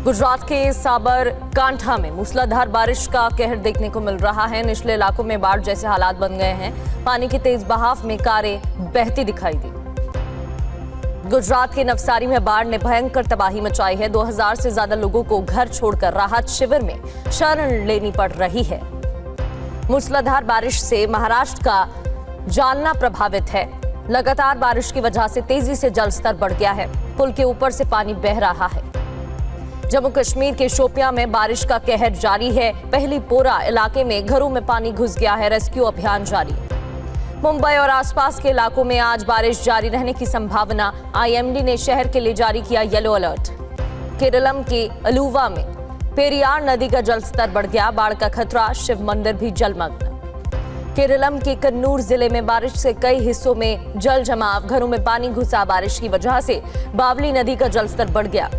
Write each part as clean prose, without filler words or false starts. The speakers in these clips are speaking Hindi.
गुजरात के साबरकांठा में मूसलाधार बारिश का कहर देखने को मिल रहा है। निचले इलाकों में बाढ़ जैसे हालात बन गए हैं। पानी के तेज बहाव में कारें बहती दिखाई दी। गुजरात के नवसारी में बाढ़ ने भयंकर तबाही मचाई है। 2000 से ज्यादा लोगों को घर छोड़कर राहत शिविर में शरण लेनी पड़ रही है। मूसलाधार बारिश से महाराष्ट्र का जालना प्रभावित है। लगातार बारिश की वजह से तेजी से जलस्तर बढ़ गया है। पुल के ऊपर से पानी बह रहा है। जम्मू कश्मीर के शोपियां में बारिश का कहर जारी है। पहली पोरा इलाके में घरों में पानी घुस गया है। रेस्क्यू अभियान जारी। मुंबई और आसपास के इलाकों में आज बारिश जारी रहने की संभावना। आईएमडी ने शहर के लिए जारी किया येलो अलर्ट। केरलम के अलुवा में पेरियार नदी का जलस्तर बढ़ गया। बाढ़ का खतरा, शिव मंदिर भी जलमग्न। केरलम के कन्नूर जिले में बारिश से कई हिस्सों में जल जमाव, घरों में पानी घुसा। बारिश की वजह से बावली नदी का जलस्तर बढ़ गया।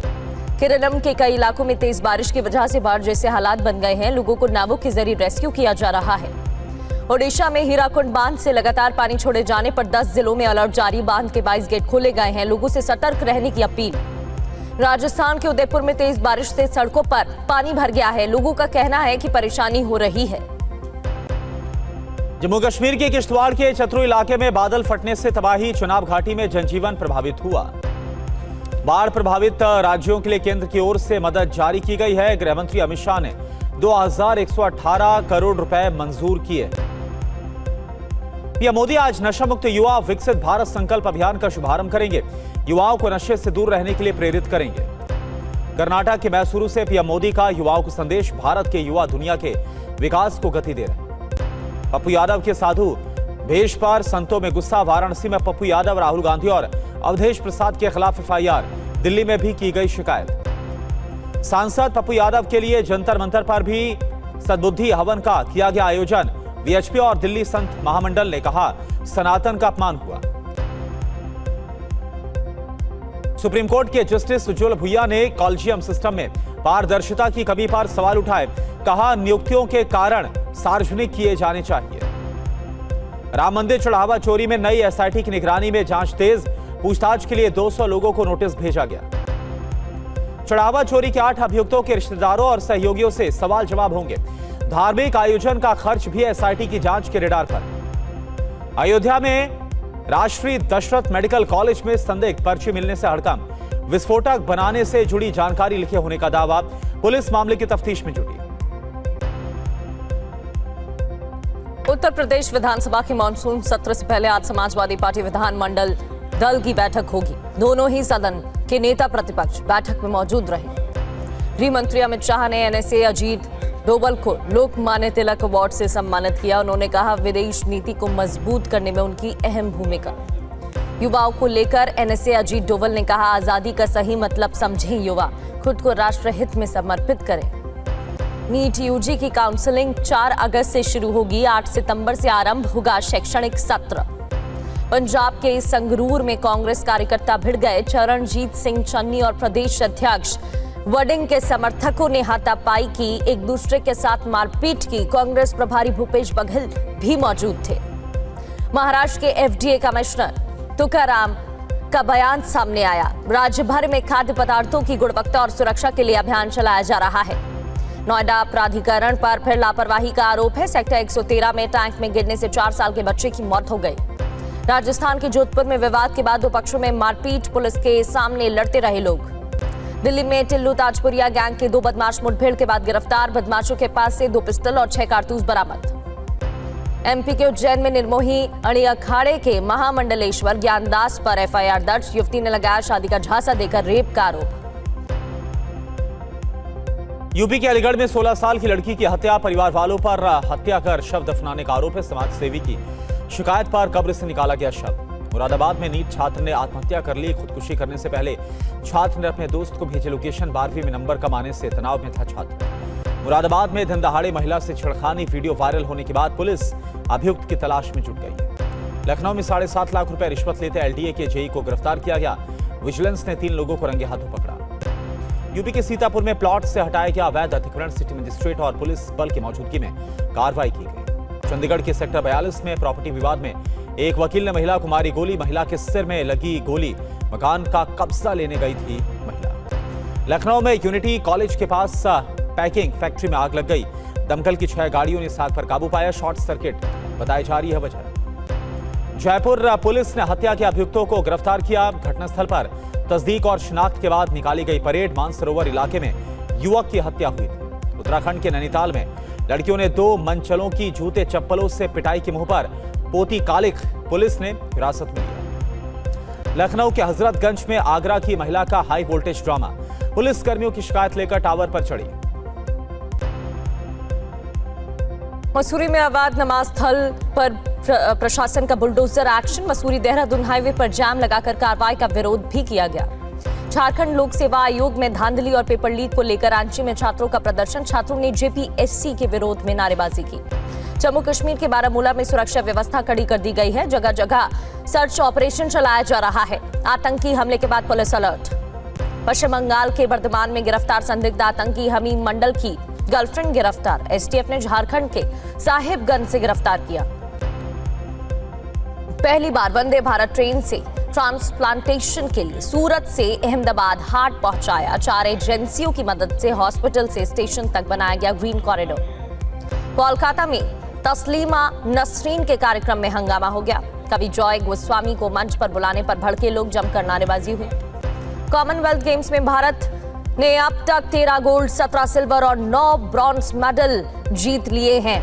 केरलम के कई इलाकों में तेज बारिश की वजह से बाढ़ जैसे हालात बन गए हैं। लोगों को नावों के जरिए रेस्क्यू किया जा रहा है। ओडिशा में हीराकुंड बांध से लगातार पानी छोड़े जाने पर 10 जिलों में अलर्ट जारी। बांध के 22 गेट खोले गए हैं। लोगों से सतर्क रहने की अपील। राजस्थान के उदयपुर में तेज बारिश से सड़कों पर पानी भर गया है। लोगों का कहना है कि परेशानी हो रही है। जम्मू कश्मीर के किश्तवाड़ के चतरू इलाके में बादल फटने से तबाही। चुनाव घाटी में जनजीवन प्रभावित हुआ। बाढ़ प्रभावित राज्यों के लिए केंद्र की ओर से मदद जारी की गई है। गृह मंत्री अमित शाह ने 2118 करोड़ रुपए मंजूर किए। पीएम मोदी आज नशा मुक्त युवा विकसित भारत संकल्प अभियान का शुभारंभ करेंगे। युवाओं को नशे से दूर रहने के लिए प्रेरित करेंगे। कर्नाटक के मैसूरू से पीएम मोदी का युवाओं को संदेश। भारत के युवा दुनिया के विकास को गति दे रहे हैं। पप्पू यादव के साधु भेष पर संतों में गुस्सा। वाराणसी में पप्पू यादव, राहुल गांधी और अवधेश प्रसाद के खिलाफ एफआईआर। दिल्ली में भी की गई शिकायत। सांसद पप्पू यादव के लिए जंतर मंतर पर भी सद्बुद्धि हवन का किया गया आयोजन। वीएचपी और दिल्ली संत महामंडल ने कहा सनातन का अपमान हुआ। सुप्रीम कोर्ट के जस्टिस उज्ज्वल भुइया ने कॉलेजियम सिस्टम में पारदर्शिता की कमी पर सवाल उठाए। कहा नियुक्तियों के कारण सार्वजनिक किए जाने चाहिए। राम मंदिर चढ़ावा चोरी में नई एसआईटी की निगरानी में जांच तेज। पूछताछ के लिए 200 लोगों को नोटिस भेजा गया। चढ़ावा चोरी के 8 अभियुक्तों के रिश्तेदारों और सहयोगियों से सवाल जवाब होंगे। धार्मिक आयोजन का खर्च भी एसआईटी की जांच के रडार पर। अयोध्या में राष्ट्रीय दशरथ मेडिकल कॉलेज में संदिग्ध पर्ची मिलने से हड़कंप। विस्फोटक बनाने से जुड़ी जानकारी लिखे होने का दावा। पुलिस मामले की तफ्तीश में जुटी। उत्तर प्रदेश विधानसभा के मानसून सत्र से पहले आज समाजवादी पार्टी विधानमंडल दल की बैठक होगी। दोनों ही सदन के नेता प्रतिपक्ष बैठक में मौजूद रहे। गृह मंत्री अमित शाह ने एनएसए अजीत डोभाल को लोकमान्य तिलक अवार्ड से सम्मानित किया। उन्होंने कहा विदेश नीति को मजबूत करने में उनकी अहम भूमिका। युवाओं को लेकर एनएसए अजीत डोभाल ने कहा आजादी का सही मतलब समझें युवा, खुद को राष्ट्रहित में समर्पित करें। नीट यूजी की काउंसलिंग 4 अगस्त से शुरू होगी। 8 सितंबर से आरंभ होगा शैक्षणिक सत्र। पंजाब के संगरूर में कांग्रेस कार्यकर्ता भिड़ गए। चरणजीत सिंह चन्नी और प्रदेश अध्यक्ष वडिंग के समर्थकों ने हाथापाई की, एक दूसरे के साथ मारपीट की। कांग्रेस प्रभारी भूपेश बघेल भी मौजूद थे। महाराष्ट्र के एफडीए कमिश्नर तुकाराम का बयान सामने आया। राज्य भर में खाद्य पदार्थों की गुणवत्ता और सुरक्षा के लिए अभियान चलाया जा रहा है। नोएडा प्राधिकरण पर फिर लापरवाही का आरोप है। सेक्टर 113 में टैंक में गिरने से 4 साल के बच्चे की मौत हो गई। राजस्थान के जोधपुर में विवाद के बाद 2 पक्षों में मारपीट, पुलिस के सामने लड़ते रहे लोग। दिल्ली में टिल्लू ताजपुरिया गैंग के 2 बदमाश मुठभेड़ के बाद गिरफ्तार। बदमाशों के पास से 2 पिस्टल और 6 कारतूस बरामद। एमपी के उज्जैन में निर्मोही अड़ी अखाड़े के महामंडलेश्वर ज्ञानदास पर एफआईआर दर्ज। युवती ने लगाया शादी का झांसा देकर रेप का आरोप। यूपी के अलीगढ़ में 16 साल की लड़की की हत्या, परिवार वालों पर हत्या कर शव दफनाने का आरोप है। समाज सेवी की शिकायत पर कब्र से निकाला गया शव। मुरादाबाद में नीट छात्र ने आत्महत्या कर ली। खुदकुशी करने से पहले छात्र ने अपने दोस्त को भेजे लोकेशन। 12वीं में नंबर कमाने से तनाव में था छात्र। मुरादाबाद में दिन दहाड़े महिला से छेड़खानी, वीडियो वायरल होने के बाद पुलिस अभियुक्त की तलाश में जुट गई। लखनऊ में 7.5 लाख रुपए रिश्वत लेते एलडीए के जेई को गिरफ्तार किया गया। विजिलेंस ने 3 लोगों को रंगे हाथों पकड़ा। यूपी के सीतापुर में प्लॉट से हटाया गया अवैध अतिक्रमण। सिटी मजिस्ट्रेट और पुलिस बल की मौजूदगी में कार्रवाई की गई। चंडीगढ़ के सेक्टर 42 में प्रॉपर्टी विवाद में एक वकील ने महिला को मारी गोली। महिला के सिर में लगी गोली, मकान का कब्जा लेने गई थी महिला। लखनऊ में यूनिटी कॉलेज के पास पैकिंग फैक्ट्री में आग लग गई। दमकल की 6 गाड़ियों ने इस आग पर काबू पाया। शॉर्ट सर्किट बताई जा रही है वजह। जयपुर पुलिस ने हत्या के अभियुक्तों को गिरफ्तार किया। घटनास्थल पर तस्दीक और शिनाख्त के बाद निकाली गई परेड। मानसरोवर इलाके में युवक की हत्या हुई थी। उत्तराखंड के नैनीताल में लड़कियों ने 2 मनचलों की जूते चप्पलों से पिटाई के मुंह पर पोती कालिक पुलिस ने हिरासत में लिया। लखनऊ के हजरतगंज में आगरा की महिला का हाई वोल्टेज ड्रामा। पुलिस कर्मियों की शिकायत लेकर टावर पर चढ़ी। मसूरी में अवैध नमाज स्थल पर प्रशासन का bulldozer action. Mussoorie Dehradun highway पर जाम लगाकर कार्रवाई का विरोध भी किया गया। झारखंड लोक सेवा आयोग में धांधली और पेपर लीक को लेकर रांची में छात्रों का प्रदर्शन। छात्रों ने जेपीएससी के विरोध में नारेबाजी की। जम्मू कश्मीर के बारामूला में सुरक्षा व्यवस्था कड़ी कर दी गई है। जगह जगह सर्च ऑपरेशन चलाया जा रहा है। आतंकी हमले के बाद पुलिस अलर्ट। पश्चिम बंगाल के बर्धमान में गिरफ्तार संदिग्ध आतंकी हमीम मंडल की गर्लफ्रेंड गिरफ्तार। एसटीएफ ने झारखंड के साहिबगंज से गिरफ्तार किया। पहली बार वंदे भारत ट्रेन से ट्रांसप्लांटेशन के लिए सूरत से अहमदाबाद हार्ट पहुंचाया। 4 एजेंसियों की मदद से हॉस्पिटल से स्टेशन तक बनाया गया ग्रीन कॉरिडोर। कोलकाता में तस्लीमा नसरीन के कार्यक्रम में हंगामा हो गया। कवि जॉय गोस्वामी को मंच पर बुलाने पर भड़के लोग, जमकर नारेबाजी हुई। कॉमनवेल्थ गेम्स में भारत ने अब तक 13 गोल्ड, 17 सिल्वर और 9 ब्रॉन्ज मेडल जीत लिए हैं।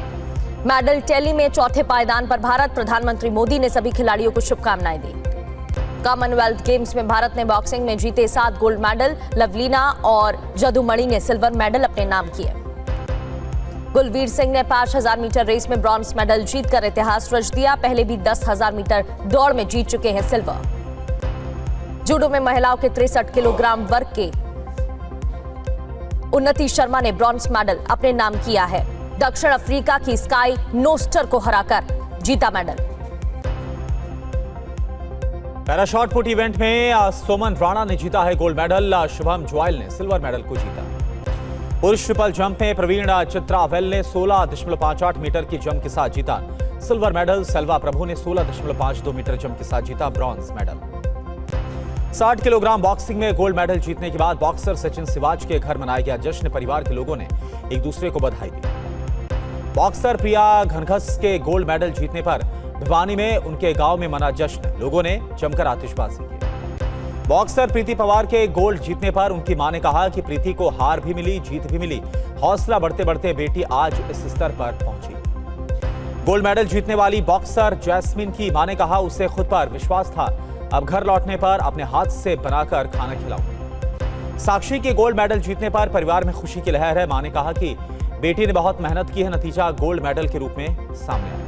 मेडल टैली में चौथे पायदान पर भारत। प्रधानमंत्री मोदी ने सभी खिलाड़ियों को शुभकामनाएं दी। कॉमनवेल्थ गेम्स में भारत ने बॉक्सिंग में जीते 7 गोल्ड मेडल। लवलीना और जदुमणि ने सिल्वर मेडल अपने नाम किए। गुलवीर सिंह ने 5000 मीटर रेस में ब्रॉन्ज मेडल जीतकर इतिहास रच दिया। पहले भी 10,000 मीटर दौड़ में जीत चुके हैं सिल्वर। जूडो में महिलाओं के 63 किलोग्राम वर्ग के उन्नति शर्मा ने ब्रॉन्ज मेडल अपने नाम किया है। दक्षिण अफ्रीका की स्काई नोस्टर को हराकर जीता मेडल। पैराशॉट पुट इवेंट में सोमन राणा ने जीता है गोल्ड मेडल। शुभम ज्वाइल ने सिल्वर मेडल को जीता। पुरुष ट्रिपल जंप में प्रवीण चित्रावेल ने 16.58 मीटर की जंप के साथ जीता सिल्वर मेडल। सेल्वा प्रभु ने 16.52 मीटर जंप के साथ जीता ब्रॉन्ज मेडल। 60 किलोग्राम बॉक्सिंग में गोल्ड मेडल जीतने के बाद बॉक्सर सचिन सिवाच के घर मनाया गया जश्न। परिवार के लोगों ने एक दूसरे को बधाई दी। बॉक्सर प्रिया घनघस के गोल्ड मेडल जीतने पर भिवानी में उनके गांव में मना जश्न। लोगों ने जमकर आतिशबाजी की। बॉक्सर प्रीति पवार के गोल्ड जीतने पर उनकी मां ने कहा कि प्रीति को हार भी मिली, जीत भी मिली। हौसला बढ़ते बढ़ते बेटी आज इस स्तर पर पहुंची। गोल्ड मेडल जीतने वाली बॉक्सर जैस्मिन की मां ने कहा उसे खुद पर विश्वास था। अब घर लौटने पर अपने हाथ से बनाकर खाना खिलाऊं। साक्षी के गोल्ड मेडल जीतने पर परिवार में खुशी की लहर है। मां ने कहा कि बेटी ने बहुत मेहनत की है, नतीजा गोल्ड मेडल के रूप में सामने आया।